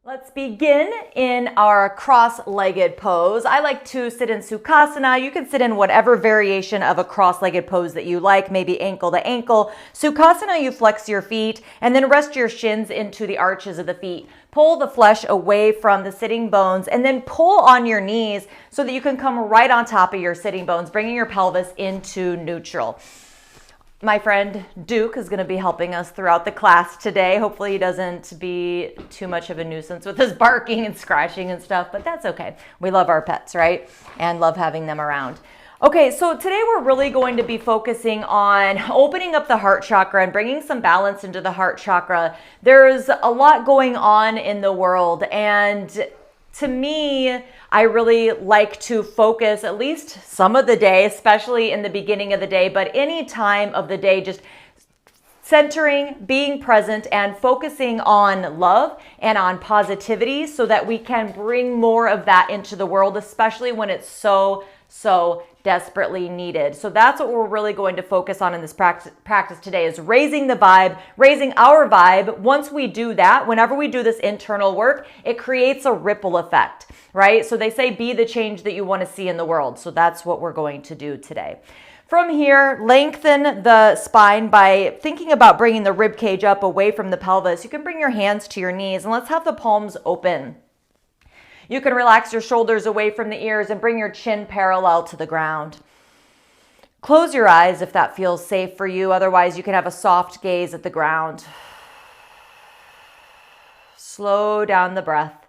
Let's begin in our cross-legged pose. I like to sit in Sukhasana. You can sit in whatever variation of a cross-legged pose that you like, maybe ankle to ankle. Sukhasana, you flex your feet and then rest your shins into the arches of the feet. Pull the flesh away from the sitting bones and then pull on your knees so that you can come right on top of your sitting bones, bringing your pelvis into neutral. My friend Duke is going to be helping us throughout the class today. Hopefully he doesn't be too much of a nuisance with his barking and scratching and stuff, but that's okay. We love our pets, right? And love having them around. Okay, so today we're really going to be focusing on opening up the heart chakra and bringing some balance into the heart chakra. There's a lot going on in the world, and to me, I really like to focus at least some of the day, especially in the beginning of the day, but any time of the day, just centering, being present, and focusing on love and on positivity so that we can bring more of that into the world, especially when it's so desperately needed. So that's what we're really going to focus on in this practice today, is raising the vibe, raising our vibe. Once we do that, whenever we do this internal work, it creates a ripple effect, right? So they say be the change that you want to see in the world. So that's what we're going to do today. From here, lengthen the spine by thinking about bringing the rib cage up away from the pelvis. You can bring your hands to your knees and let's have the palms open. You can relax your shoulders away from the ears and bring your chin parallel to the ground. Close your eyes if that feels safe for you. Otherwise, you can have a soft gaze at the ground. Slow down the breath.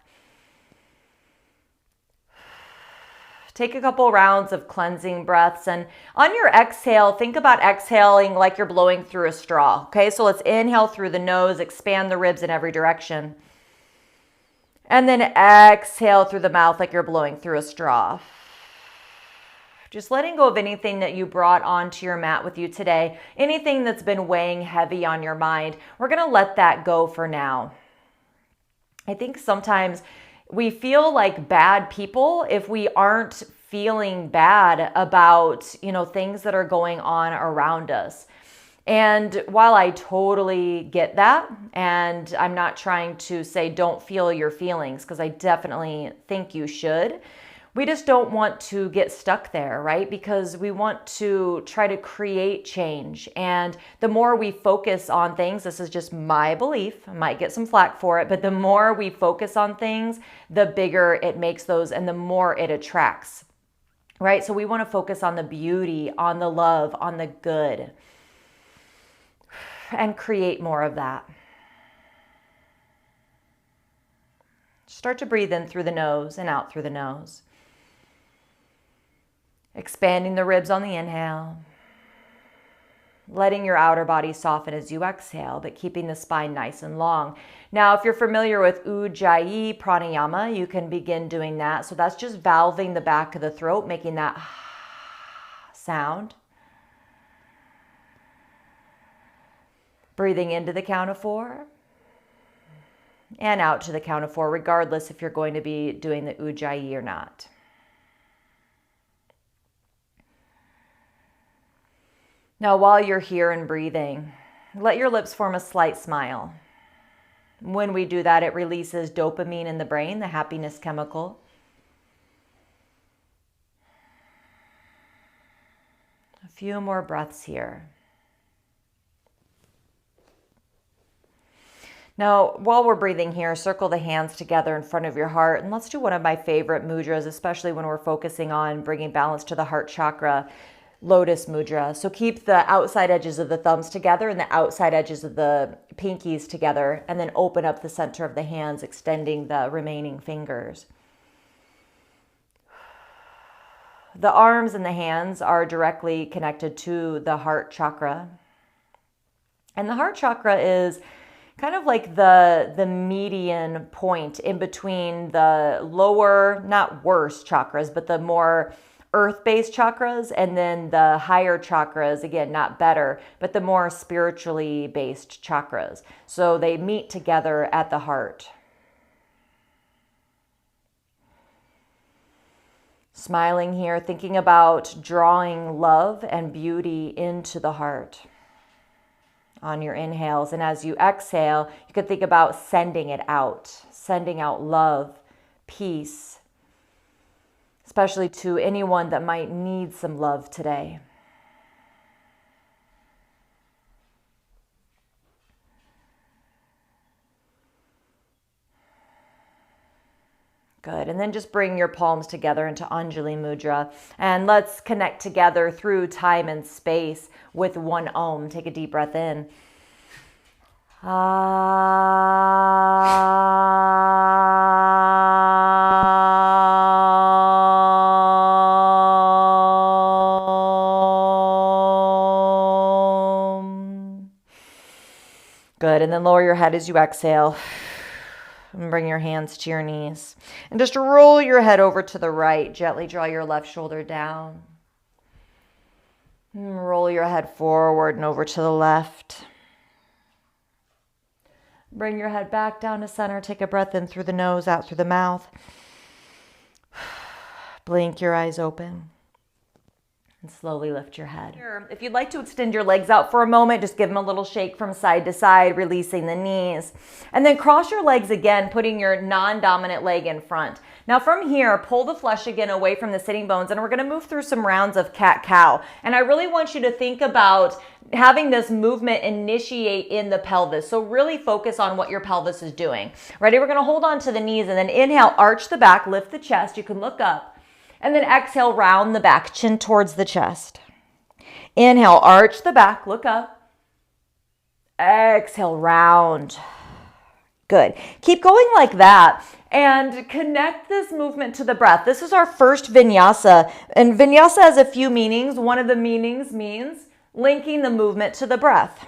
Take a couple rounds of cleansing breaths, and on your exhale, think about exhaling like you're blowing through a straw. Okay, so let's inhale through the nose, expand the ribs in every direction. And then exhale through the mouth like you're blowing through a straw. Just letting go of anything that you brought onto your mat with you today, anything that's been weighing heavy on your mind. We're going to let that go for now. I think sometimes we feel like bad people if we aren't feeling bad about, things that are going on around us. And while I totally get that, and I'm not trying to say don't feel your feelings, because I definitely think you should, we just don't want to get stuck there, right? Because we want to try to create change. And the more we focus on things, this is just my belief, I might get some flack for it, but the more we focus on things, the bigger it makes those and the more it attracts, right? So we want to focus on the beauty, on the love, on the good, and create more of that. Start to breathe in through the nose and out through the nose. Expanding the ribs on the inhale. Letting your outer body soften as you exhale, but keeping the spine nice and long. Now, if you're familiar with Ujjayi pranayama, you can begin doing that. So that's just valving the back of the throat, making that sound. Breathing into the count of 4 and out to the count of 4, regardless if you're going to be doing the Ujjayi or not. Now, while you're here and breathing, let your lips form a slight smile. When we do that, it releases dopamine in the brain, the happiness chemical. A few more breaths here. Now, while we're breathing here, circle the hands together in front of your heart, and let's do one of my favorite mudras, especially when we're focusing on bringing balance to the heart chakra, lotus mudra. So keep the outside edges of the thumbs together and the outside edges of the pinkies together, and then open up the center of the hands, extending the remaining fingers. The arms and the hands are directly connected to the heart chakra. And the heart chakra is kind of like the median point in between the lower, not worse chakras, but the more earth-based chakras, and then the higher chakras, again, not better, but the more spiritually based chakras. So they meet together at the heart. Smiling here, thinking about drawing love and beauty into the heart on your inhales. And as you exhale, you could think about sending it out, sending out love, peace, especially to anyone that might need some love today. Good. And then just bring your palms together into Anjali Mudra. And let's connect together through time and space with one Om. Take a deep breath in. Good. And then lower your head as you exhale. And bring your hands to your knees. And just roll your head over to the right. Gently draw your left shoulder down. And roll your head forward and over to the left. Bring your head back down to center. Take a breath in through the nose, out through the mouth. Blink your eyes open. And slowly lift your head. If you'd like to extend your legs out for a moment, just give them a little shake from side to side, releasing the knees. And then cross your legs again, putting your non-dominant leg in front. Now from here, pull the flesh again away from the sitting bones, and we're going to move through some rounds of cat-cow. And I really want you to think about having this movement initiate in the pelvis. So really focus on what your pelvis is doing. Ready? We're going to hold on to the knees and then inhale, arch the back, lift the chest. You can look up. And then exhale, round the back, chin towards the chest. Inhale, arch the back, look up. Exhale, round. Good. Keep going like that and connect this movement to the breath. This is our first vinyasa. And vinyasa has a few meanings. One of the meanings means linking the movement to the breath.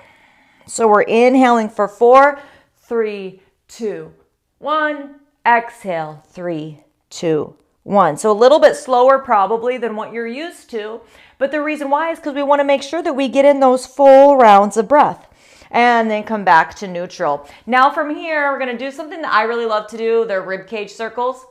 So we're inhaling for 4, 3, 2, 1. Exhale, 3, 2, 1. So a little bit slower probably than what you're used to. But the reason why is because we want to make sure that we get in those full rounds of breath. And then come back to neutral. Now from here, we're going to do something that I really love to do. They're rib cage circles.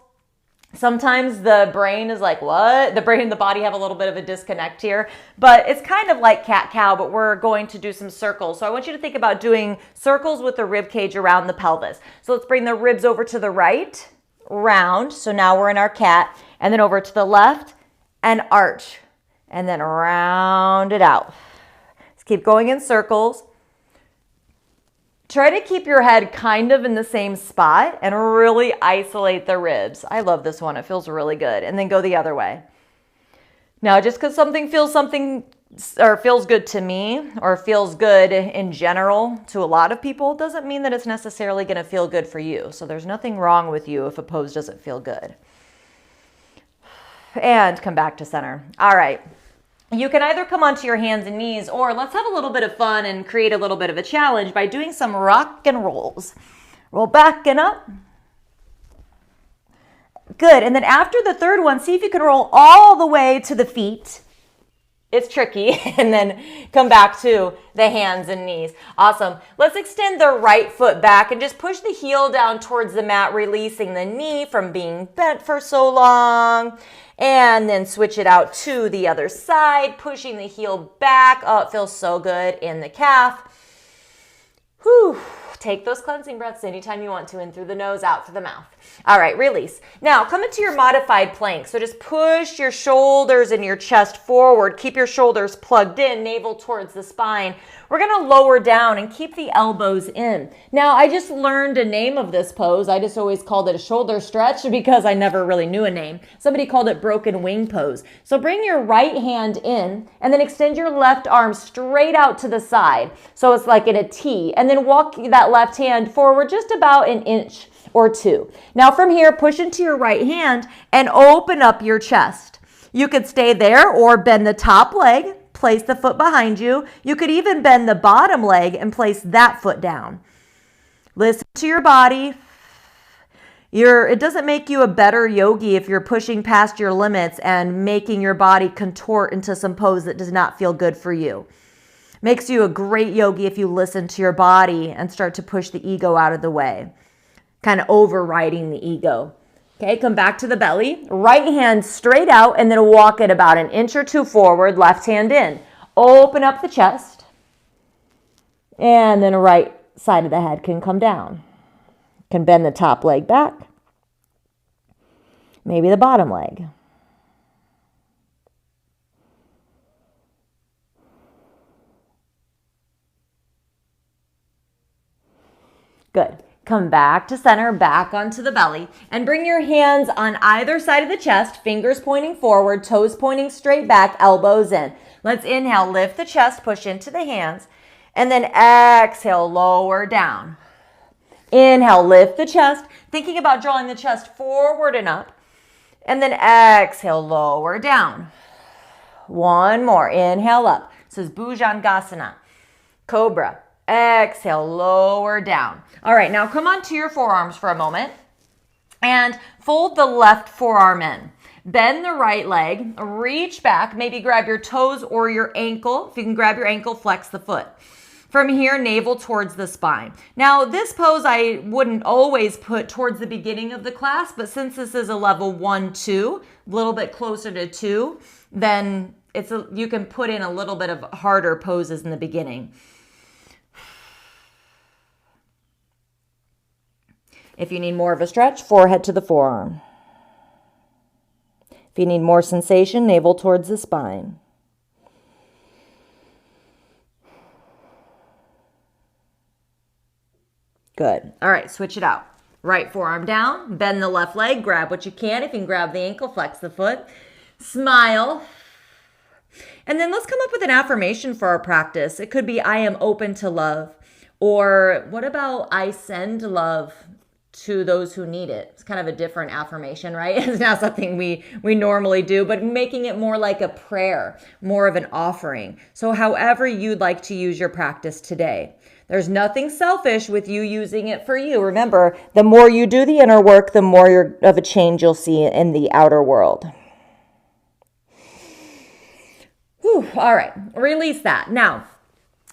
Sometimes the brain is like, what? The brain and the body have a little bit of a disconnect here. But it's kind of like cat-cow, but we're going to do some circles. So I want you to think about doing circles with the rib cage around the pelvis. So let's bring the ribs over to the right. Round. So now we're in our cat, and then over to the left and arch, and then round it out. Let's keep going in circles. Try to keep your head kind of in the same spot and really isolate the ribs. I love this one. It feels really good. And then go the other way. Now, just because something feels good to me or feels good in general to a lot of people doesn't mean that it's necessarily going to feel good for you. So there's nothing wrong with you if a pose doesn't feel good. And come back to center. All right. You can either come onto your hands and knees, or let's have a little bit of fun and create a little bit of a challenge by doing some rock and rolls. Roll back and up. Good. And then after the third one, see if you can roll all the way to the feet. It's tricky. And then come back to the hands and knees. Awesome. Let's extend the right foot back and just push the heel down towards the mat, releasing the knee from being bent for so long. And then switch it out to the other side, pushing the heel back. Oh, it feels so good in the calf. Whew. Take those cleansing breaths anytime you want to, in through the nose, out through the mouth. All right, release. Now, come into your modified plank. So just push your shoulders and your chest forward. Keep your shoulders plugged in, navel towards the spine. We're going to lower down and keep the elbows in. Now, I just learned a name of this pose. I just always called it a shoulder stretch because I never really knew a name. Somebody called it broken wing pose. So bring your right hand in and then extend your left arm straight out to the side. So it's like in a T. And then walk that left hand forward just about an inch or 2. Now from here, push into your right hand and open up your chest. You could stay there or bend the top leg, place the foot behind you. You could even bend the bottom leg and place that foot down. Listen to your body. It doesn't make you a better yogi if you're pushing past your limits and making your body contort into some pose that does not feel good for you. Makes you a great yogi if you listen to your body and start to push the ego out of the way, kind of overriding the ego. Okay, come back to the belly. Right hand straight out and then walk it about an inch or 2 forward, left hand in. Open up the chest. And then right side of the head can come down. Can bend the top leg back. Maybe the bottom leg. Good. Come back to center, back onto the belly, and bring your hands on either side of the chest, fingers pointing forward, toes pointing straight back, elbows in. Let's inhale, lift the chest, push into the hands, and then exhale, lower down. Inhale, lift the chest, thinking about drawing the chest forward and up, and then exhale, lower down. One more, inhale up. This is Bhujangasana, Cobra. Exhale, lower down. All right, now come onto your forearms for a moment and fold the left forearm in. Bend the right leg, reach back, maybe grab your toes or your ankle. If you can grab your ankle, flex the foot. From here, navel towards the spine. Now, this pose I wouldn't always put towards the beginning of the class, but since this is a level 1, 2, a little bit closer to 2, then you can put in a little bit of harder poses in the beginning. If you need more of a stretch, forehead to the forearm. If you need more sensation, navel towards the spine. Good. All right, switch it out. Right forearm down, bend the left leg, grab what you can. If you can grab the ankle, flex the foot. Smile. And then let's come up with an affirmation for our practice. It could be, I am open to love. Or what about, I send love to those who need it. It's kind of a different affirmation, right? It's not something we normally do, but making it more like a prayer, more of an offering. So however you'd like to use your practice today. There's nothing selfish with you using it for you. Remember, the more you do the inner work, the more of a change you'll see in the outer world. Whew, all right, release that. Now,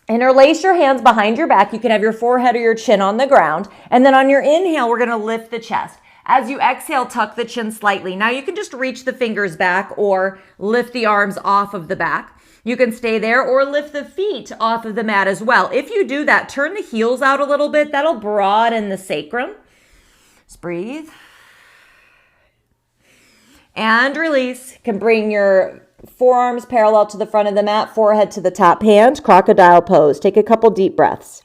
interlace your hands behind your back. You can have your forehead or your chin on the ground. And then on your inhale, we're going to lift the chest. As you exhale, tuck the chin slightly. Now you can just reach the fingers back or lift the arms off of the back. You can stay there or lift the feet off of the mat as well. If you do that, turn the heels out a little bit. That'll broaden the sacrum. Just breathe. And release. You can bring your forearms parallel to the front of the mat, forehead to the top hand, crocodile pose. Take a couple deep breaths.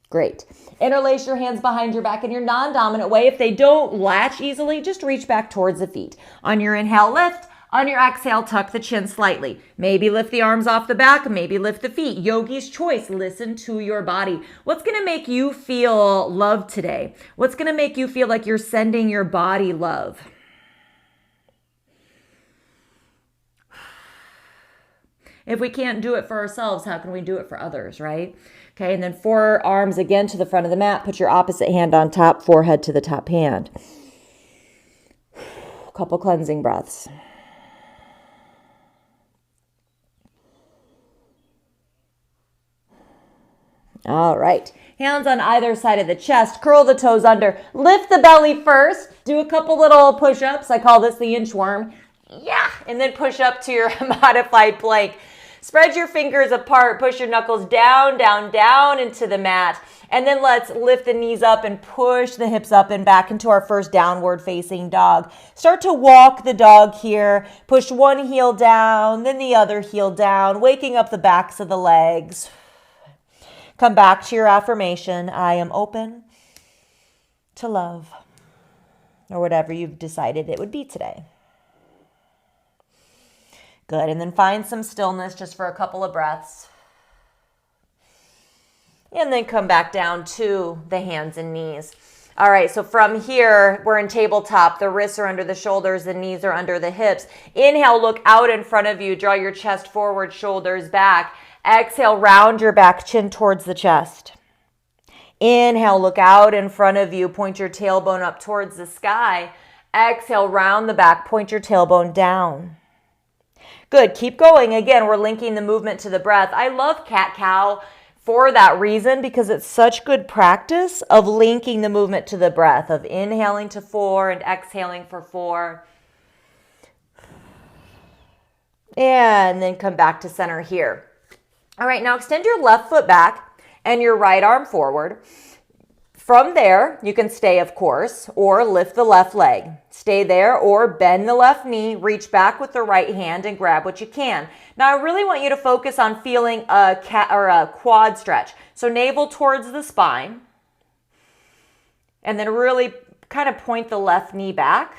Great. Interlace your hands behind your back in your non-dominant way. If they don't latch easily, just reach back towards the feet. On your inhale, lift. On your exhale, tuck the chin slightly. Maybe lift the arms off the back, maybe lift the feet. Yogi's choice. Listen to your body. What's going to make you feel loved today? What's going to make you feel like you're sending your body love? If we can't do it for ourselves, how can we do it for others, right? Okay, and then forearms again to the front of the mat. Put your opposite hand on top, forehead to the top hand. A couple cleansing breaths. All right, hands on either side of the chest, curl the toes under, lift the belly first, do a couple little push-ups. I call this the inchworm. Yeah, and then push up to your modified plank. Spread your fingers apart, push your knuckles down, down, down into the mat. And then let's lift the knees up and push the hips up and back into our first downward facing dog. Start to walk the dog here. Push one heel down, then the other heel down, waking up the backs of the legs. Come back to your affirmation. I am open to love, or whatever you've decided it would be today. Good. And then find some stillness just for a couple of breaths. And then come back down to the hands and knees. All right, so from here, we're in tabletop. The wrists are under the shoulders. The knees are under the hips. Inhale, look out in front of you. Draw your chest forward, shoulders back. Exhale, round your back, chin towards the chest. Inhale, look out in front of you. Point your tailbone up towards the sky. Exhale, round the back. Point your tailbone down. Good. Keep going. Again, we're linking the movement to the breath. I love cat-cow for that reason because it's such good practice of linking the movement to the breath, of inhaling to 4 and exhaling for 4. And then come back to center here. All right, now extend your left foot back and your right arm forward. From there, you can stay, of course, or lift the left leg. Stay there or bend the left knee, reach back with the right hand and grab what you can. Now, I really want you to focus on feeling a quad stretch. So navel towards the spine, and then really kind of point the left knee back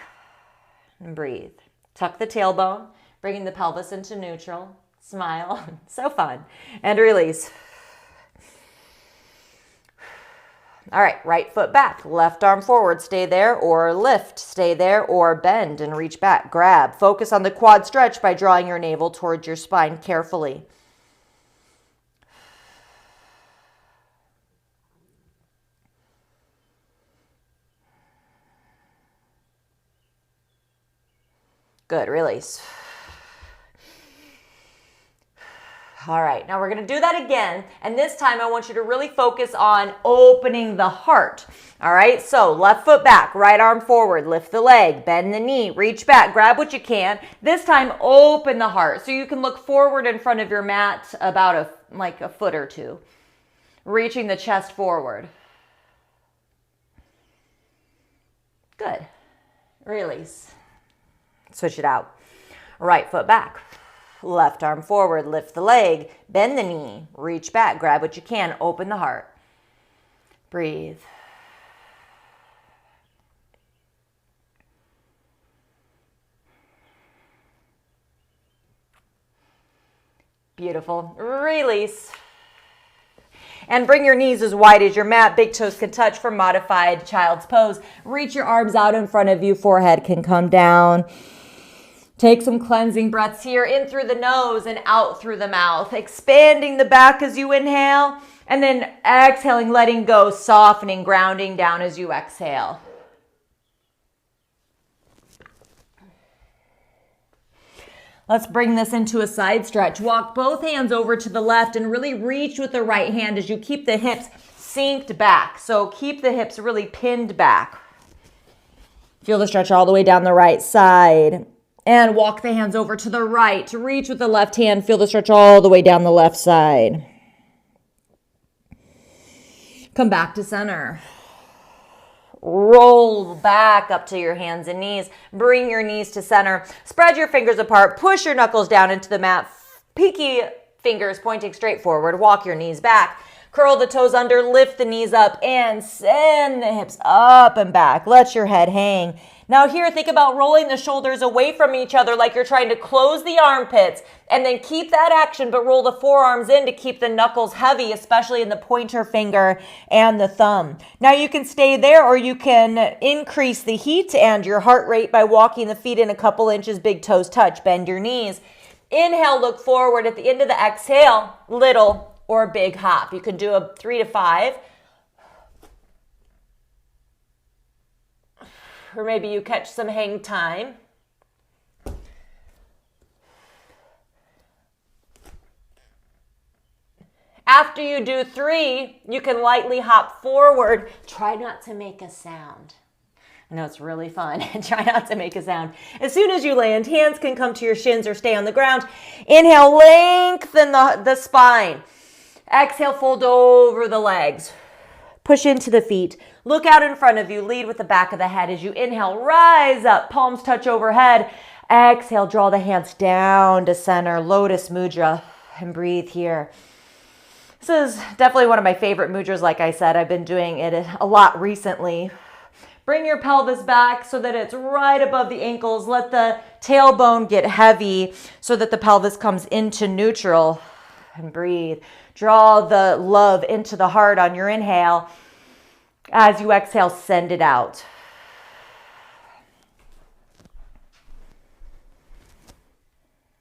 and breathe. Tuck the tailbone, bringing the pelvis into neutral. Smile. So fun. And release. All right, right foot back, left arm forward, stay there or lift, stay there or bend and reach back, grab. Focus on the quad stretch by drawing your navel towards your spine carefully. Good, release. All right, now we're gonna do that again, and this time I want you to really focus on opening the heart. All right, so left foot back, right arm forward, lift the leg, bend the knee, reach back, grab what you can. This time, open the heart. So you can look forward in front of your mat about like a foot or two, reaching the chest forward. Good, release. Switch it out. Right foot back. Left arm forward, lift the leg, bend the knee, reach back, grab what you can, open the heart. Breathe. Beautiful. Release. And bring your knees as wide as your mat. Big toes can touch for modified child's pose. Reach your arms out in front of you. Forehead can come down. Take some cleansing breaths here, in through the nose and out through the mouth. Expanding the back as you inhale, and then exhaling, letting go, softening, grounding down as you exhale. Let's bring this into a side stretch. Walk both hands over to the left and really reach with the right hand as you keep the hips synced back. So keep the hips really pinned back. Feel the stretch all the way down the right side. And walk the hands over to the right. Reach with the left hand. Feel the stretch all the way down the left side. Come back to center. Roll back up to your hands and knees. Bring your knees to center. Spread your fingers apart. Push your knuckles down into the mat. Pinky fingers pointing straight forward. Walk your knees back. Curl the toes under. Lift the knees up and send the hips up and back. Let your head hang. Now here, think about rolling the shoulders away from each other like you're trying to close the armpits, and then keep that action, but roll the forearms in to keep the knuckles heavy, especially in the pointer finger and the thumb. Now you can stay there, or you can increase the heat and your heart rate by walking the feet in a couple inches, big toes touch, bend your knees. Inhale, look forward. At the end of the exhale, little or big hop. You can do a 3 to 5. Or maybe you catch some hang time. After you do 3, you can lightly hop forward. Try not to make a sound. I know it's really fun. Try not to make a sound. As soon as you land, hands can come to your shins or stay on the ground. Inhale, lengthen the spine. Exhale, fold over the legs. Push into the feet. Look out in front of you. Lead with the back of the head. As you inhale, rise up. Palms touch overhead. Exhale, draw the hands down to center. Lotus mudra. And breathe here. This is definitely one of my favorite mudras. Like I said, I've been doing it a lot recently. Bring your pelvis back so that it's right above the ankles. Let the tailbone get heavy so that the pelvis comes into neutral. And breathe. Draw the love into the heart on your inhale. As you exhale, send it out.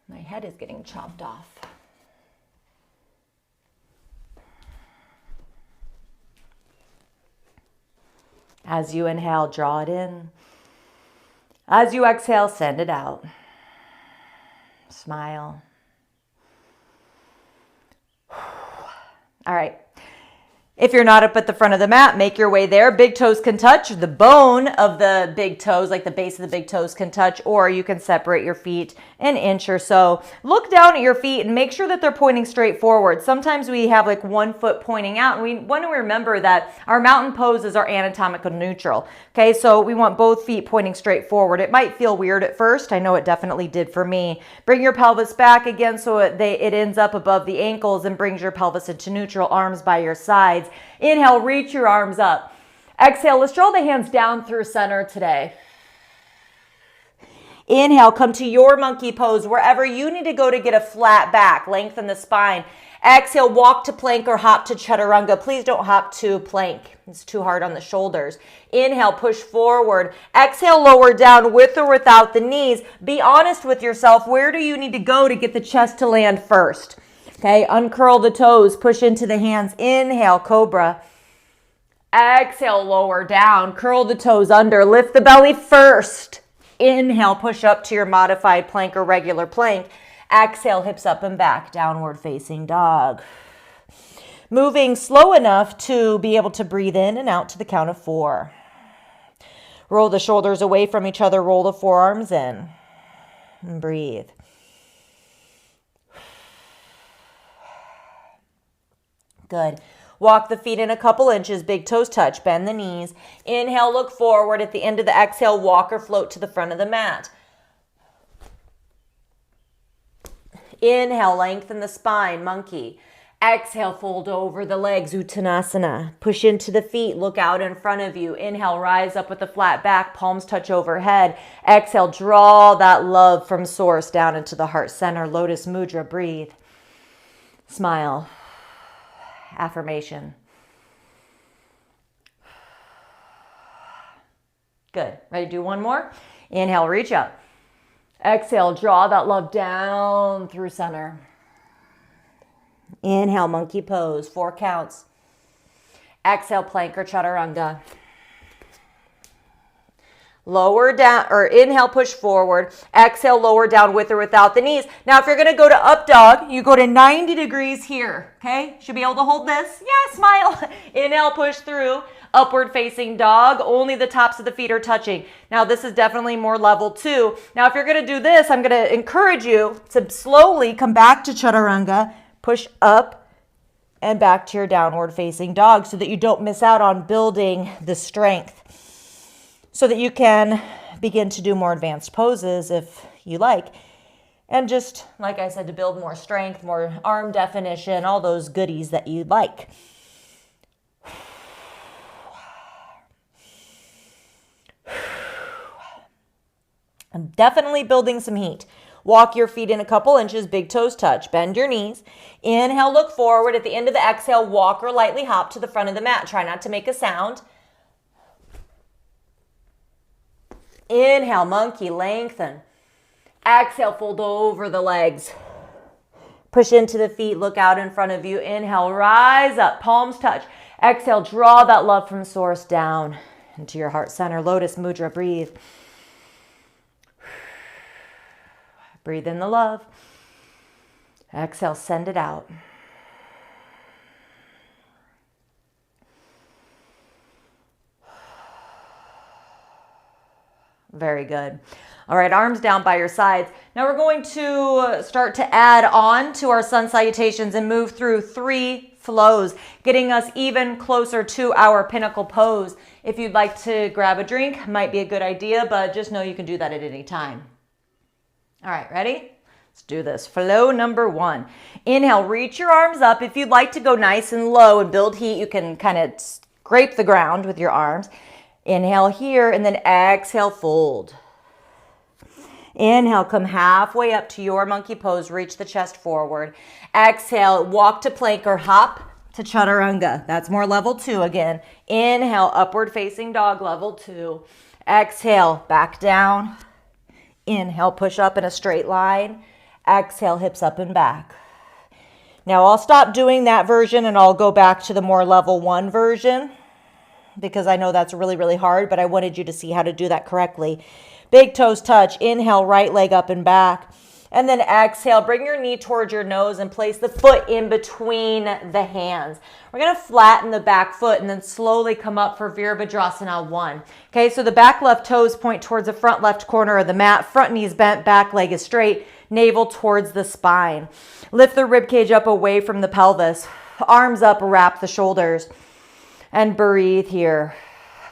My head is getting chopped off. As you inhale, draw it in. As you exhale, send it out. Smile. All right. If you're not up at the front of the mat, make your way there. Big toes can touch. The bone of the big toes, like the base of the big toes, can touch, or you can separate your feet an inch or so. Look down at your feet and make sure that they're pointing straight forward. Sometimes we have like one foot pointing out, and we want to remember that our mountain poses are anatomically neutral. Okay, so we want both feet pointing straight forward. It might feel weird at first. I know it definitely did for me. Bring your pelvis back again so it ends up above the ankles and brings your pelvis into neutral, arms by your sides. Inhale, reach your arms up. Exhale, let's draw the hands down through center today. Inhale, come to your monkey pose, wherever you need to go to get a flat back, lengthen the spine. Exhale, walk to plank or hop to chaturanga. Please don't hop to plank. It's too hard on the shoulders. Inhale, push forward. Exhale, lower down with or without the knees. Be honest with yourself. Where do you need to go to get the chest to land first? Okay, uncurl the toes, push into the hands. Inhale, cobra. Exhale, lower down, curl the toes under, lift the belly first. Inhale, push up to your modified plank or regular plank. Exhale, hips up and back, downward facing dog. Moving slow enough to be able to breathe in and out to the count of 4. Roll the shoulders away from each other, roll the forearms in, and breathe. Good. Walk the feet in a couple inches, big toes touch, bend the knees. Inhale, look forward. At the end of the exhale, walk or float to the front of the mat. Inhale, lengthen the spine, monkey. Exhale, fold over the legs, Uttanasana. Push into the feet, look out in front of you. Inhale, rise up with a flat back, palms touch overhead. Exhale, draw that love from source down into the heart center, lotus mudra, breathe. Smile. Affirmation. Good. Ready to do one more? Inhale, reach up. Exhale, draw that love down through center. Inhale, monkey pose, 4 counts. Exhale, plank or chaturanga. Lower down, or inhale, push forward. Exhale, lower down with or without the knees. Now, if you're going to go to up dog, you go to 90 degrees here, okay? Should be able to hold this. Yeah, smile. Inhale, push through. Upward facing dog. Only the tops of the feet are touching. Now, this is definitely more level 2. Now, if you're going to do this, I'm going to encourage you to slowly come back to chaturanga, push up and back to your downward facing dog so that you don't miss out on building the strength, so that you can begin to do more advanced poses if you like. And just, like I said, to build more strength, more arm definition, all those goodies that you like. I'm definitely building some heat. Walk your feet in a couple inches, big toes touch, bend your knees. Inhale, look forward. At the end of the exhale, walk or lightly hop to the front of the mat. Try not to make a sound. Inhale, monkey, lengthen. Exhale, fold over the legs. Push into the feet, look out in front of you. Inhale, rise up, palms touch. Exhale, draw that love from source down into your heart center. Lotus mudra, breathe. Breathe in the love. Exhale, send it out. Very good. All right, arms down by your sides. Now we're going to start to add on to our sun salutations and move through 3 flows, getting us even closer to our pinnacle pose. If you'd like to grab a drink, might be a good idea, but just know you can do that at any time. All right, ready? Let's do this. Flow number 1. Inhale, reach your arms up. If you'd like to go nice and low and build heat, you can kind of scrape the ground with your arms. Inhale here, and then exhale, fold. Inhale, come halfway up to your monkey pose. Reach the chest forward. Exhale, walk to plank or hop to chaturanga. That's more level 2 again. Inhale, upward facing dog, level 2. Exhale, back down. Inhale, push up in a straight line. Exhale, hips up and back. Now I'll stop doing that version and I'll go back to the more level 1 version, because I know that's really, really hard, but I wanted you to see how to do that correctly. Big toes touch. Inhale, right leg up and back. And then exhale, bring your knee towards your nose and place the foot in between the hands. We're gonna flatten the back foot and then slowly come up for Virabhadrasana 1. Okay, so the back left toes point towards the front left corner of the mat, front knees bent, back leg is straight, navel towards the spine. Lift the rib cage up away from the pelvis. Arms up, wrap the shoulders. And breathe here.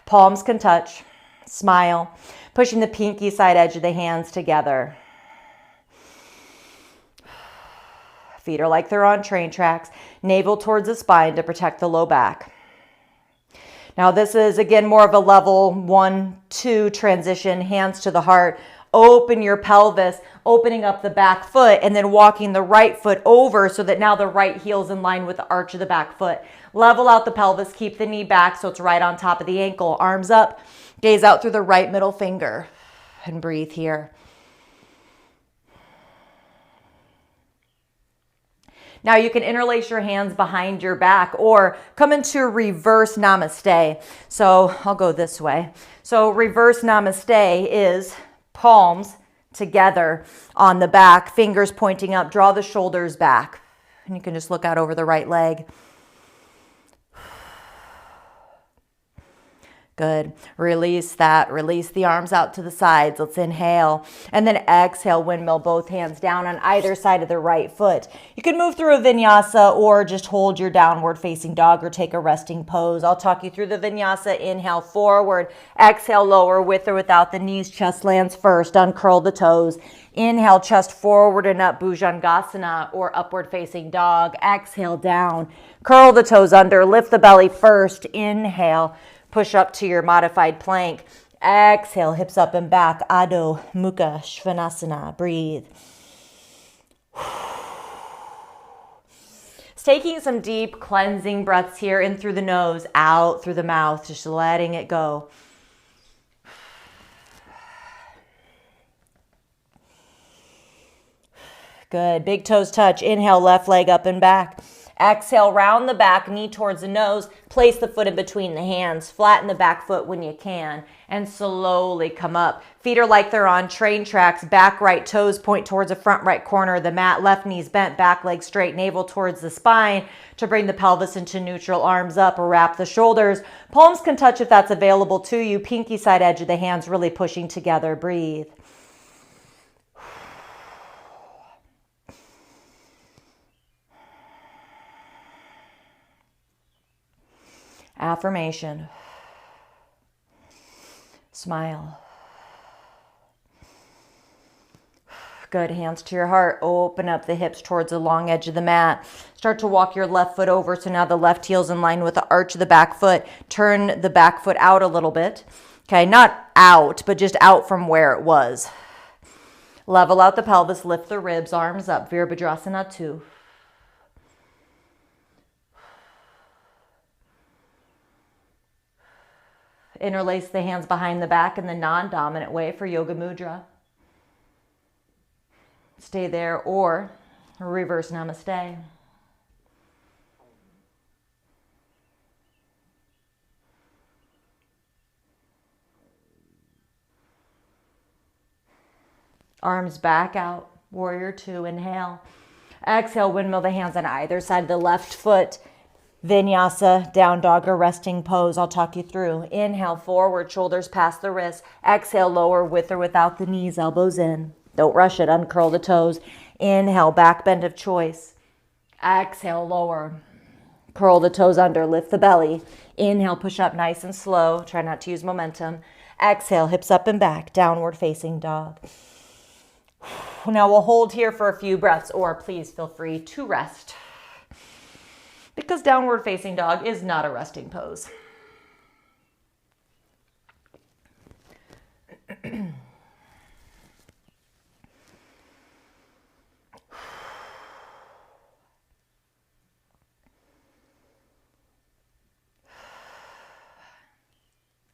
Palms can touch. Smile. Pushing the pinky side edge of the hands together. Feet are like they're on train tracks. Navel towards the spine to protect the low back. Now this is, again, more of a level 1, 2 transition. Hands to the heart. Open your pelvis, opening up the back foot, and then walking the right foot over so that now the right heel's in line with the arch of the back foot. Level out the pelvis. Keep the knee back so it's right on top of the ankle. Arms up. Gaze out through the right middle finger. And breathe here. Now you can interlace your hands behind your back or come into reverse namaste. So I'll go this way. So reverse namaste is palms together on the back, fingers pointing up, draw the shoulders back. And you can just look out over the right leg. Good. Release that. Release the arms out to the sides. Let's inhale. And then exhale, windmill both hands down on either side of the right foot. You can move through a vinyasa or just hold your downward facing dog or take a resting pose. I'll talk you through the vinyasa. Inhale, forward. Exhale, lower with or without the knees. Chest lands first. Uncurl the toes. Inhale, chest forward and up, Bhujangasana or upward facing dog. Exhale, down. Curl the toes under. Lift the belly first. Inhale. Push up to your modified plank. Exhale, hips up and back. Adho Mukha Svanasana. Breathe. It's taking some deep cleansing breaths here, in through the nose, out through the mouth, just letting it go. Good. Big toes touch. Inhale, left leg up and back. Exhale, round the back, knee towards the nose. Place the foot in between the hands. Flatten the back foot when you can. And slowly come up. Feet are like they're on train tracks. Back right toes point towards the front right corner of the mat. Left knees bent, back leg straight, navel towards the spine to bring the pelvis into neutral. Arms up, wrap the shoulders. Palms can touch if that's available to you. Pinky side edge of the hands really pushing together. Breathe. Affirmation. Smile. Good. Hands to your heart. Open up the hips towards the long edge of the mat. Start to walk your left foot over. So now the left heel's in line with the arch of the back foot. Turn the back foot out a little bit. Okay, not out, but just out from where it was. Level out the pelvis. Lift the ribs. Arms up. Virabhadrasana 2. Interlace the hands behind the back in the non-dominant way for Yoga Mudra. Stay there or reverse namaste. Arms back out. Warrior 2. Inhale. Exhale, windmill the hands on either side of the left foot. Vinyasa, down dog or resting pose. I'll talk you through. Inhale, forward, shoulders past the wrists. Exhale, lower with or without the knees, elbows in. Don't rush it. Uncurl the toes. Inhale, back bend of choice. Exhale, lower. Curl the toes under. Lift the belly. Inhale, push up nice and slow. Try not to use momentum. Exhale, hips up and back. Downward facing dog. Now we'll hold here for a few breaths, or please feel free to rest, because downward facing dog is not a resting pose.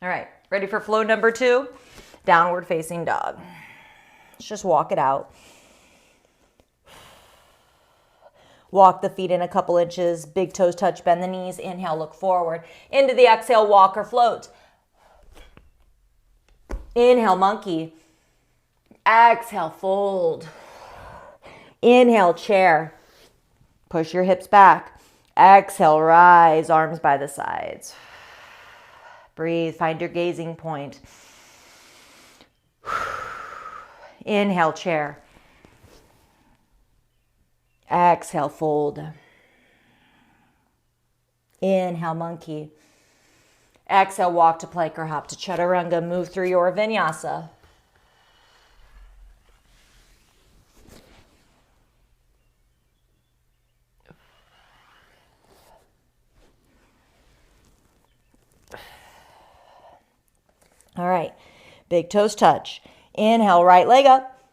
All right, ready for flow number 2? Downward facing dog. Let's just walk it out. Walk the feet in a couple inches. Big toes touch, bend the knees. Inhale, look forward. Into the exhale, walk or float. Inhale, monkey. Exhale, fold. Inhale, chair. Push your hips back. Exhale, rise, arms by the sides. Breathe, find your gazing point. Inhale, chair. Exhale, fold. Inhale, monkey. Exhale, walk to plank or hop to chaturanga. Move through your vinyasa. All right, big toes touch. Inhale, right leg up.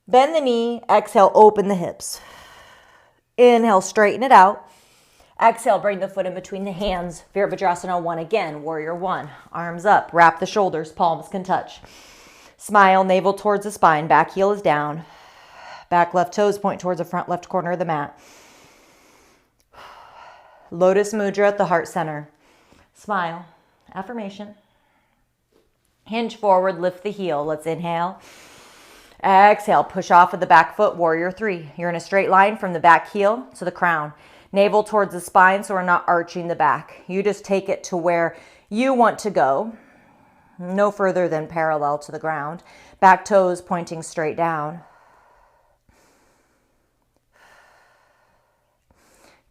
Bend the knee. Exhale, open the hips. Inhale, straighten it out. Exhale, bring the foot in between the hands. Virabhadrasana 1 again, warrior 1. Arms up, wrap the shoulders, palms can touch. Smile, navel towards the spine, back heel is down. Back left toes point towards the front left corner of the mat. Lotus mudra at the heart center. Smile, affirmation. Hinge forward, lift the heel. Let's inhale. Exhale, push off of the back foot, warrior 3. You're in a straight line from the back heel to the crown. Navel towards the spine, so we're not arching the back. You just take it to where you want to go. No further than parallel to the ground. Back toes pointing straight down.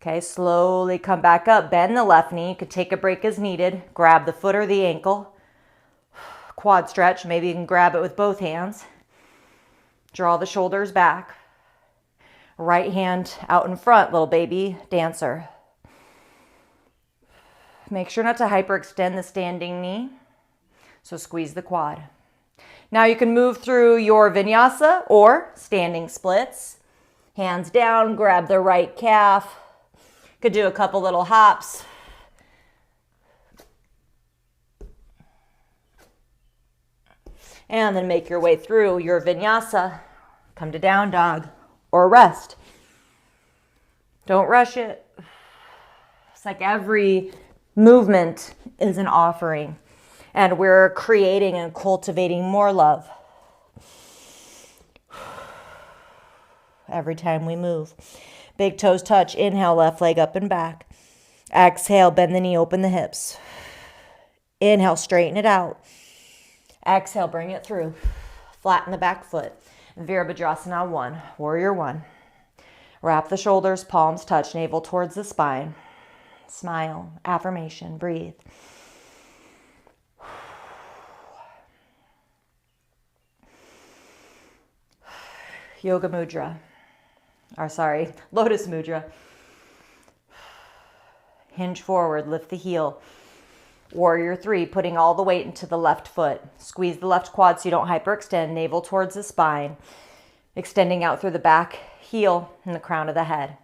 Okay, slowly come back up. Bend the left knee. You could take a break as needed. Grab the foot or the ankle. Quad stretch. Maybe you can grab it with both hands. Draw the shoulders back. Right hand out in front, little baby dancer. Make sure not to hyperextend the standing knee. So squeeze the quad. Now you can move through your vinyasa or standing splits. Hands down, grab the right calf. Could do a couple little hops. And then make your way through your vinyasa. Come to down dog or rest. Don't rush it. It's like every movement is an offering. And we're creating and cultivating more love every time we move. Big toes touch. Inhale, left leg up and back. Exhale, bend the knee, open the hips. Inhale, straighten it out. Exhale, bring it through. Flatten the back foot. Virabhadrasana 1, warrior 1. Wrap the shoulders, palms touch, navel towards the spine. Smile, affirmation, breathe. Yoga mudra. Lotus mudra. Hinge forward, lift the heel. Warrior 3, putting all the weight into the left foot. Squeeze the left quad so you don't hyperextend. Navel towards the spine. Extending out through the back heel and the crown of the head.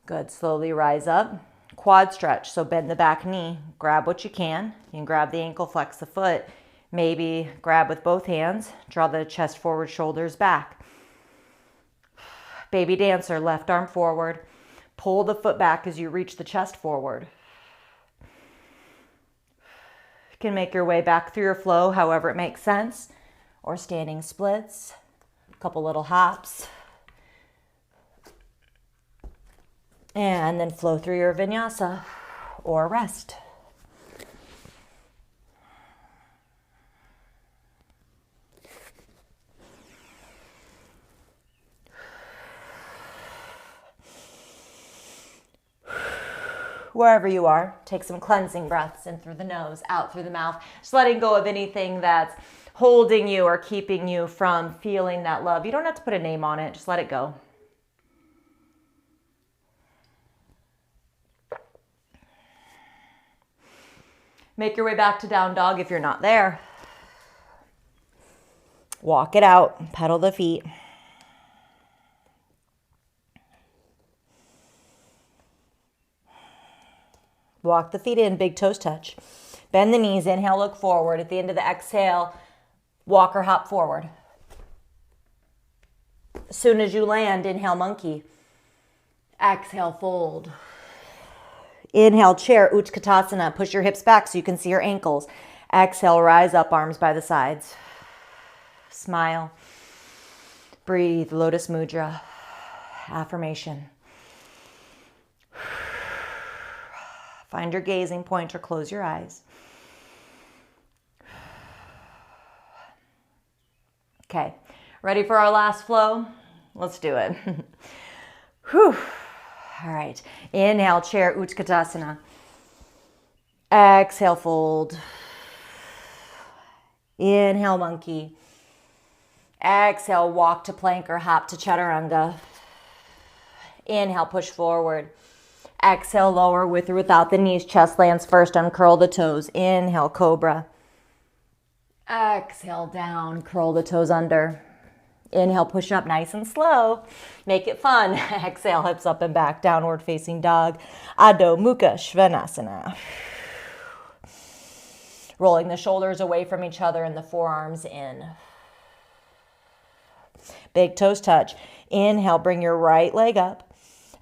Good. Slowly rise up. Quad stretch. So bend the back knee. Grab what you can. You can grab the ankle, flex the foot. Maybe grab with both hands. Draw the chest forward, shoulders back. Baby dancer, left arm forward. Pull the foot back as you reach the chest forward. You can make your way back through your flow however it makes sense. Or standing splits. A couple little hops. And then flow through your vinyasa or rest. Wherever you are, take some cleansing breaths in through the nose, out through the mouth. Just letting go of anything that's holding you or keeping you from feeling that love. You don't have to put a name on it. Just let it go. Make your way back to down dog if you're not there. Walk it out. Pedal the feet. Walk the feet in, big toes touch. Bend the knees, inhale, look forward. At the end of the exhale, walk or hop forward. As soon as you land, inhale, monkey. Exhale, fold. Inhale, chair, Utkatasana. Push your hips back so you can see your ankles. Exhale, rise up, arms by the sides. Smile. Breathe, Lotus Mudra. Affirmation. Find your gazing point or close your eyes. Okay, ready for our last flow? Let's do it. Whew. All right, inhale, chair, Utkatasana. Exhale, fold. Inhale, monkey. Exhale, walk to plank or hop to chaturanga. Inhale, push forward. Exhale, lower with or without the knees. Chest lands first, uncurl the toes. Inhale, cobra. Exhale, down, curl the toes under. Inhale, push up nice and slow. Make it fun. Exhale, hips up and back, downward facing dog. Adho Mukha Svanasana. Rolling the shoulders away from each other and the forearms in. Big toes touch. Inhale, bring your right leg up.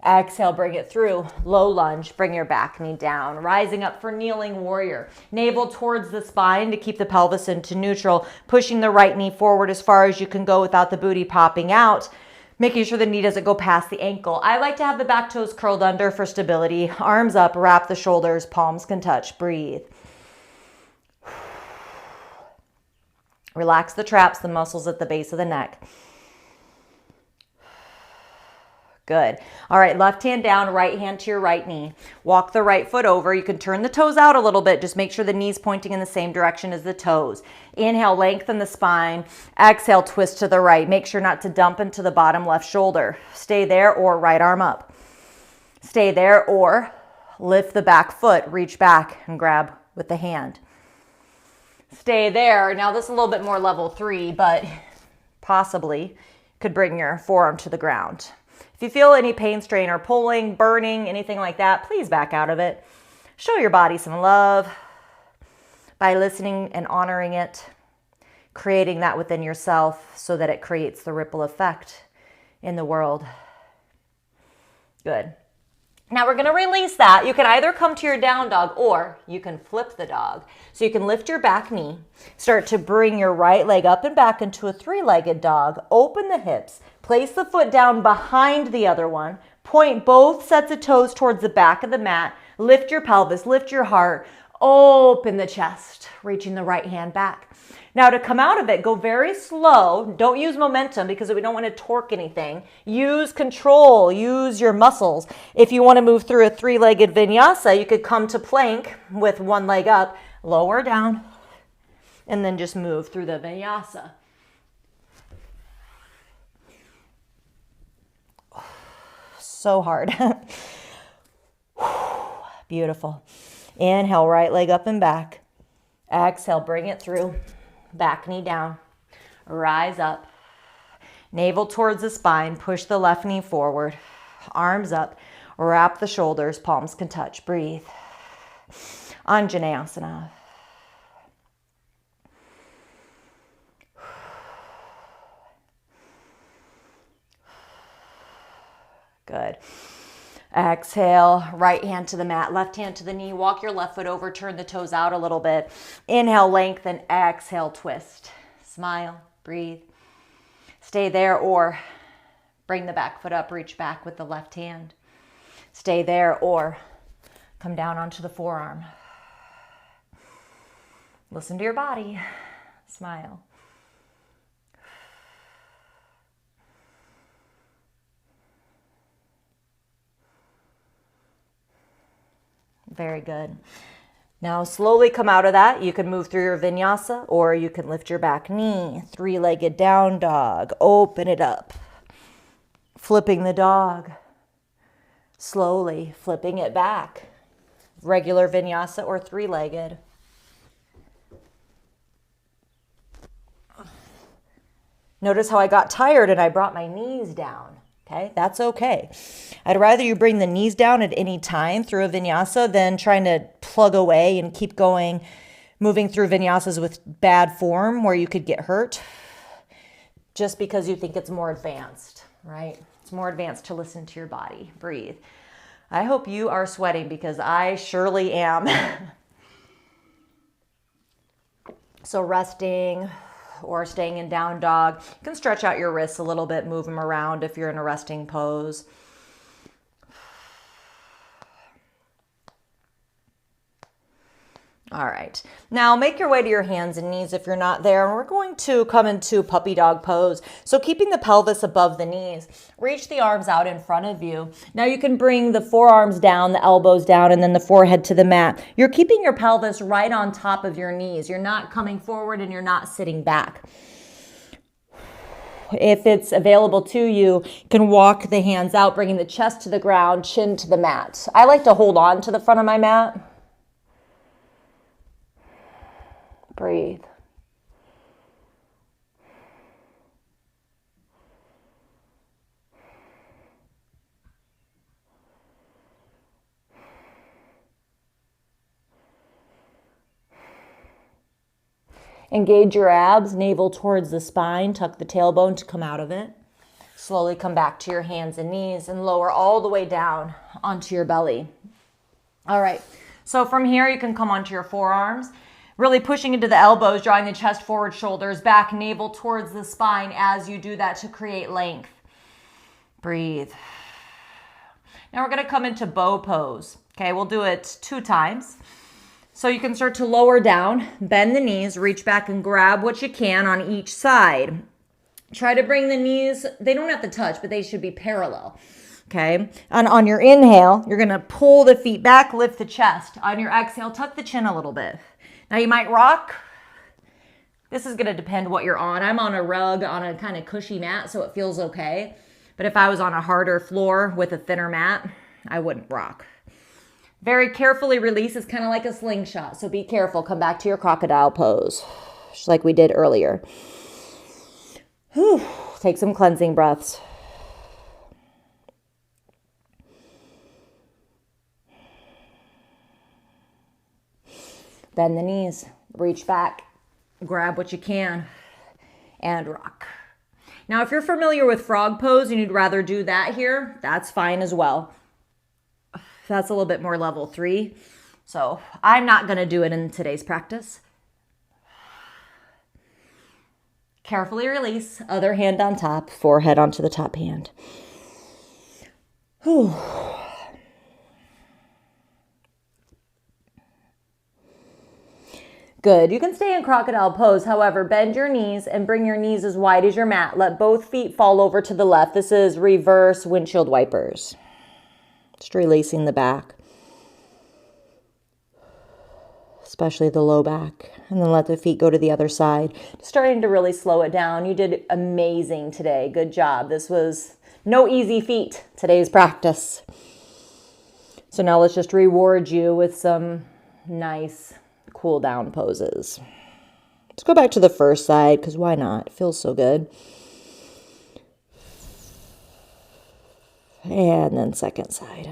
Exhale, bring it through. Low lunge, bring your back knee down. Rising up for kneeling warrior. Navel towards the spine to keep the pelvis into neutral. Pushing the right knee forward as far as you can go without the booty popping out. Making sure the knee doesn't go past the ankle. I like to have the back toes curled under for stability. Arms up, wrap the shoulders, palms can touch. Breathe. Relax the traps, the muscles at the base of the neck. Good. All right, left hand down, right hand to your right knee. Walk the right foot over. You can turn the toes out a little bit. Just make sure the knee's pointing in the same direction as the toes. Inhale, lengthen the spine. Exhale, twist to the right. Make sure not to dump into the bottom left shoulder. Stay there or right arm up. Stay there or lift the back foot. Reach back and grab with the hand. Stay there. Now this is a little bit more level 3, but possibly could bring your forearm to the ground. If you feel any pain, strain, or pulling, burning, anything like that, please back out of it. Show your body some love by listening and honoring it, creating that within yourself so that it creates the ripple effect in the world. Good. Now we're going to release that. You can either come to your down dog or you can flip the dog. So you can lift your back knee, start to bring your right leg up and back into a 3-legged dog. Open the hips, place the foot down behind the other one, point both sets of toes towards the back of the mat, lift your pelvis, lift your heart, open the chest, reaching the right hand back. Now to come out of it, go very slow. Don't use momentum because we don't want to torque anything. Use control, use your muscles. If you want to move through a 3-legged vinyasa, you could come to plank with one leg up, lower down, and then just move through the vinyasa. So hard. Beautiful. Inhale, right leg up and back. Exhale, bring it through. Back knee down, rise up, navel towards the spine, push the left knee forward, arms up, wrap the shoulders, palms can touch, breathe. Anjaneyasana. Good. Exhale, right hand to the mat, left hand to the knee. Walk your left foot over, turn the toes out a little bit. Inhale, lengthen, exhale, twist. Smile, breathe. Stay there or bring the back foot up, reach back with the left hand. Stay there or come down onto the forearm. Listen to your body. Smile. Very good. Now slowly come out of that. You can move through your vinyasa or you can lift your back knee. 3-legged down dog. Open it up. Flipping the dog. Slowly flipping it back. Regular vinyasa or 3-legged. Notice how I got tired and I brought my knees down. Okay, that's okay. I'd rather you bring the knees down at any time through a vinyasa than trying to plug away and keep going, moving through vinyasas with bad form where you could get hurt just because you think it's more advanced, right? It's more advanced to listen to your body. Breathe. I hope you are sweating because I surely am. So resting or staying in down dog, you can stretch out your wrists a little bit, move them around if you're in a resting pose. All right, now make your way to your hands and knees if you're not there. And we're going to come into puppy dog pose. So keeping the pelvis above the knees, reach the arms out in front of you. Now you can bring the forearms down, the elbows down, and then the forehead to the mat. You're keeping your pelvis right on top of your knees. You're not coming forward and you're not sitting back. If it's available to you, you can walk the hands out, bringing the chest to the ground, chin to the mat. I like to hold on to the front of my mat. Breathe. Engage your abs, navel towards the spine, tuck the tailbone to come out of it. Slowly come back to your hands and knees and lower all the way down onto your belly. All right, so from here you can come onto your forearms. Really pushing into the elbows, drawing the chest forward, shoulders back, navel towards the spine as you do that to create length. Breathe. Now we're going to come into bow pose. Okay, we'll do it 2 times. So you can start to lower down, bend the knees, reach back and grab what you can on each side. Try to bring the knees, they don't have to touch, but they should be parallel. Okay, and on your inhale, you're going to pull the feet back, lift the chest. On your exhale, tuck the chin a little bit. Now you might rock. This is going to depend what you're on. I'm on a rug on a kind of cushy mat, so it feels okay. But if I was on a harder floor with a thinner mat, I wouldn't rock. Very carefully release is kind of like a slingshot, so be careful. Come back to your crocodile pose, just like we did earlier. Whew. Take some cleansing breaths. Bend the knees, reach back, grab what you can, and rock. Now, if you're familiar with frog pose and you'd rather do that here, that's fine as well. That's a little bit more level 3. So I'm not going to do it in today's practice. Carefully release, other hand on top, forehead onto the top hand. Whew. Good. You can stay in crocodile pose. However, bend your knees and bring your knees as wide as your mat. Let both feet fall over to the left. This is reverse windshield wipers. Just releasing the back, especially the low back. And then let the feet go to the other side. Starting to really slow it down. You did amazing today. Good job. This was no easy feat, today's practice. So now let's just reward you with some nice cool down poses. Let's go back to the first side because why not? It feels so good. And then second side.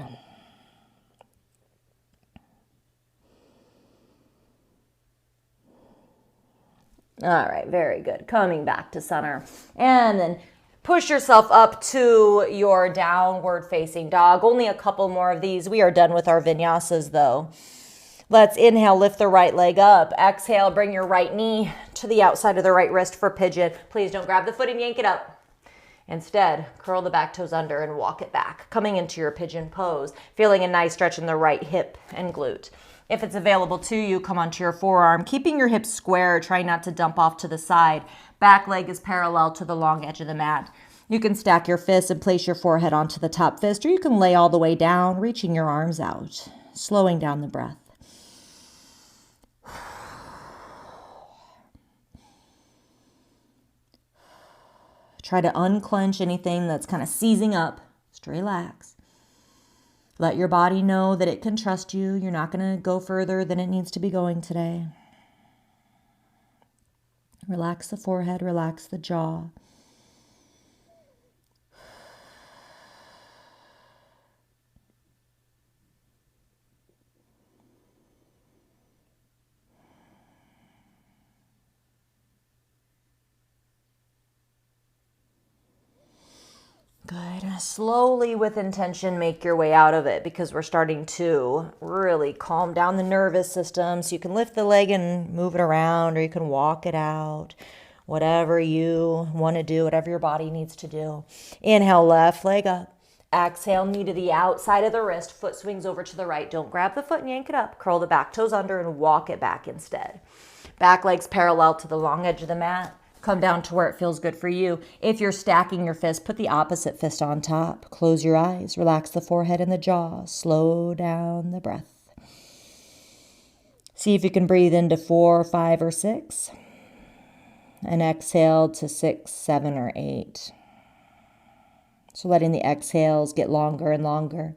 All right, very good. Coming back to center. And then push yourself up to your downward facing dog. Only a couple more of these. We are done with our vinyasas though. Let's inhale, lift the right leg up. Exhale, bring your right knee to the outside of the right wrist for pigeon. Please don't grab the foot and yank it up. Instead, curl the back toes under and walk it back, coming into your pigeon pose, feeling a nice stretch in the right hip and glute. If it's available to you, come onto your forearm, keeping your hips square, trying not to dump off to the side. Back leg is parallel to the long edge of the mat. You can stack your fists and place your forehead onto the top fist, or you can lay all the way down, reaching your arms out, slowing down the breath. Try to unclench anything that's kind of seizing up. Just relax. Let your body know that it can trust you. You're not going to go further than it needs to be going today. Relax the forehead, relax the jaw. Good. Good. Slowly, with intention, make your way out of it, because we're starting to really calm down the nervous system. So you can lift the leg and move it around, or you can walk it out. Whatever you want to do, whatever your body needs to do. Inhale, left leg up. Exhale, knee to the outside of the wrist. Foot swings over to the right. Don't grab the foot and yank it up. Curl the back toes under and walk it back instead. Back legs parallel to the long edge of the mat. Come down to where it feels good for you. If you're stacking your fist, put the opposite fist on top. Close your eyes. Relax the forehead and the jaw. Slow down the breath. See if you can breathe into 4, 5, or 6. And exhale to 6, 7, or 8. So letting the exhales get longer and longer.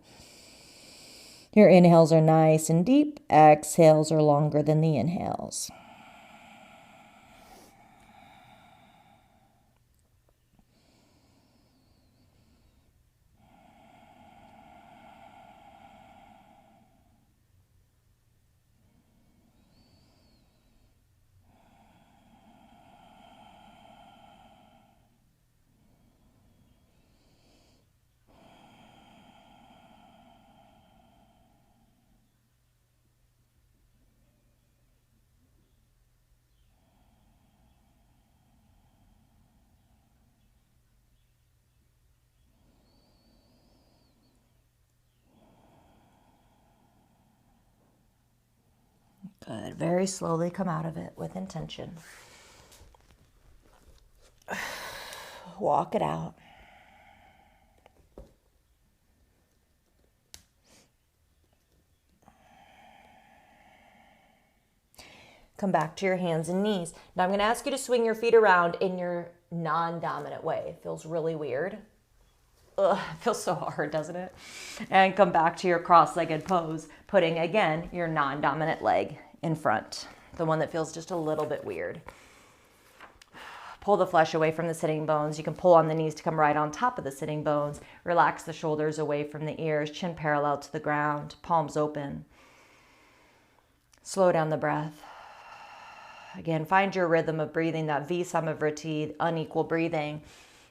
Your inhales are nice and deep. Exhales are longer than the inhales. Good. Very slowly come out of it with intention. Walk it out. Come back to your hands and knees. Now I'm going to ask you to swing your feet around in your non-dominant way. It feels really weird. Ugh, it feels so hard, doesn't it? And come back to your cross-legged pose, putting, again, your non-dominant leg in front, the one that feels just a little bit weird. Pull the flesh away from the sitting bones. You can pull on the knees to come right on top of the sitting bones. Relax the shoulders away from the ears, chin parallel to the ground, palms open. Slow down the breath. Again, find your rhythm of breathing, that Visamavriti, unequal breathing.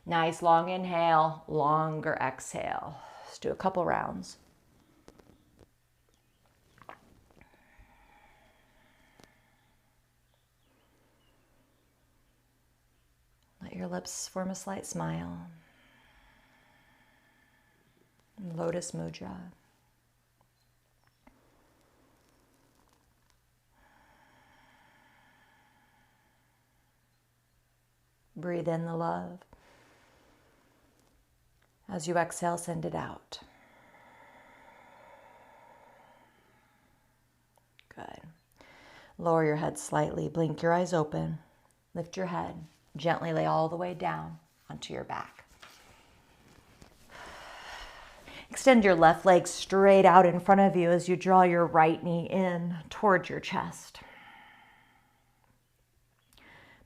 Nice long inhale, longer exhale. Let's do a couple rounds. Let your lips form a slight smile. Lotus Mudra. Breathe in the love. As you exhale, send it out. Good. Lower your head slightly. Blink your eyes open. Lift your head. Gently lay all the way down onto your back. Extend your left leg straight out in front of you as you draw your right knee in towards your chest.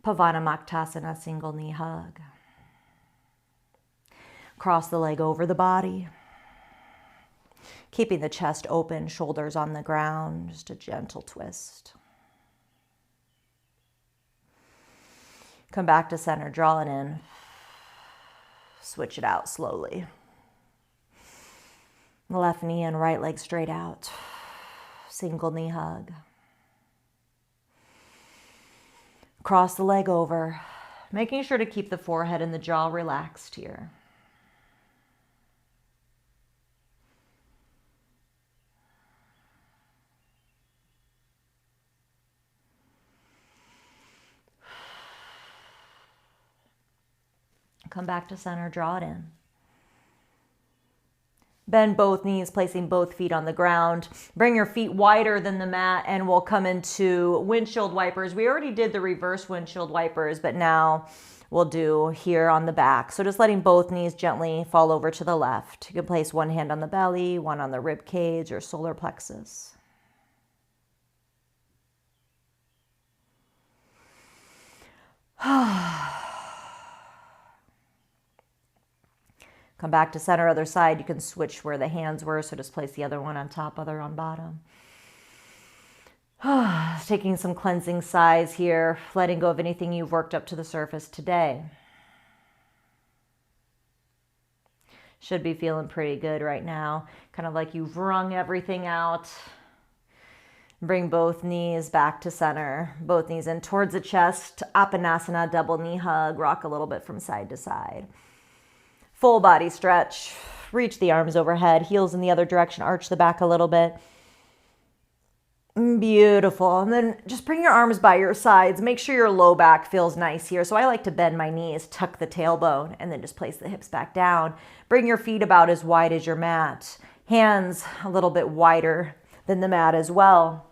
Pavanamaktasana, single knee hug. Cross the leg over the body. Keeping the chest open, shoulders on the ground, just a gentle twist. Come back to center, draw it in. Switch it out slowly. The left knee and right leg straight out. Single knee hug. Cross the leg over, making sure to keep the forehead and the jaw relaxed here. Come back to center, draw it in. Bend both knees, placing both feet on the ground. Bring your feet wider than the mat, and we'll come into windshield wipers. We already did the reverse windshield wipers, but now we'll do here on the back. So just letting both knees gently fall over to the left. You can place one hand on the belly, one on the rib cage or solar plexus. Come back to center, other side. You can switch where the hands were, so just place the other one on top, other on bottom. Taking some cleansing sighs here, letting go of anything you've worked up to the surface today. Should be feeling pretty good right now. Kind of like you've wrung everything out. Bring both knees back to center. Both knees in towards the chest. Apanasana, double knee hug. Rock a little bit from side to side. Full body stretch. Reach the arms overhead. Heels in the other direction. Arch the back a little bit. Beautiful. And then just bring your arms by your sides. Make sure your low back feels nice here. So I like to bend my knees, tuck the tailbone, and then just place the hips back down. Bring your feet about as wide as your mat. Hands a little bit wider than the mat as well.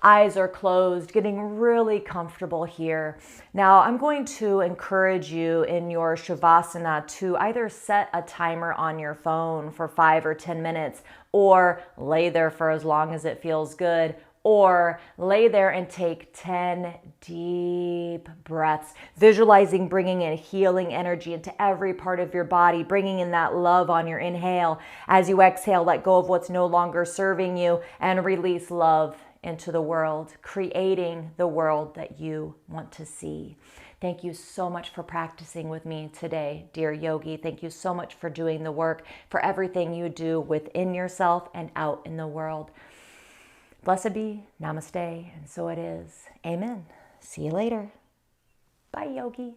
Eyes are closed, getting really comfortable here. Now, I'm going to encourage you in your Shavasana to either set a timer on your phone for 5 or 10 minutes, or lay there for as long as it feels good, or lay there and take 10 deep breaths, visualizing bringing in healing energy into every part of your body, bringing in that love on your inhale. As you exhale, let go of what's no longer serving you and release love into the world, creating the world that you want to see. Thank you so much for practicing with me today, dear yogi. Thank you so much for doing the work, for everything you do within yourself and out in the world. Blessed be, namaste, and so it is. Amen. See you later. Bye, yogi.